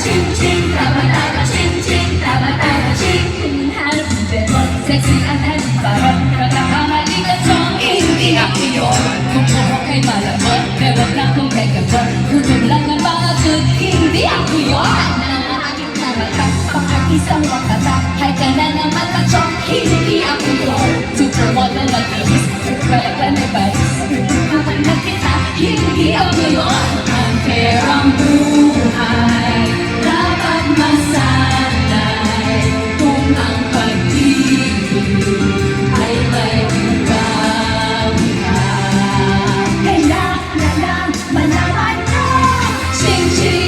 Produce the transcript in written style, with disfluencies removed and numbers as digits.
ching, tama-tama, ching, tama-tama, ching. Hinahanap ng beron, sexy at halibaron. Pagkakamali ka song, hindi ako yun. Kung puro kay malamon, pero wag na kong megaphone. Gutom lang ang mga good, hindi ako yun. Ang aking narata, pang-artisang wakata. Hay ka na naman ka-chong, hindi ako yun. Supermodel mag-ibis, superlaga na baris. Kapag na kita, hindi ako yun. Unfair ang buhay, dapat masanay. Kung ang pag-ibig ay may ikaw-ikaw, kailangan lang malaman mo. Ching, ching.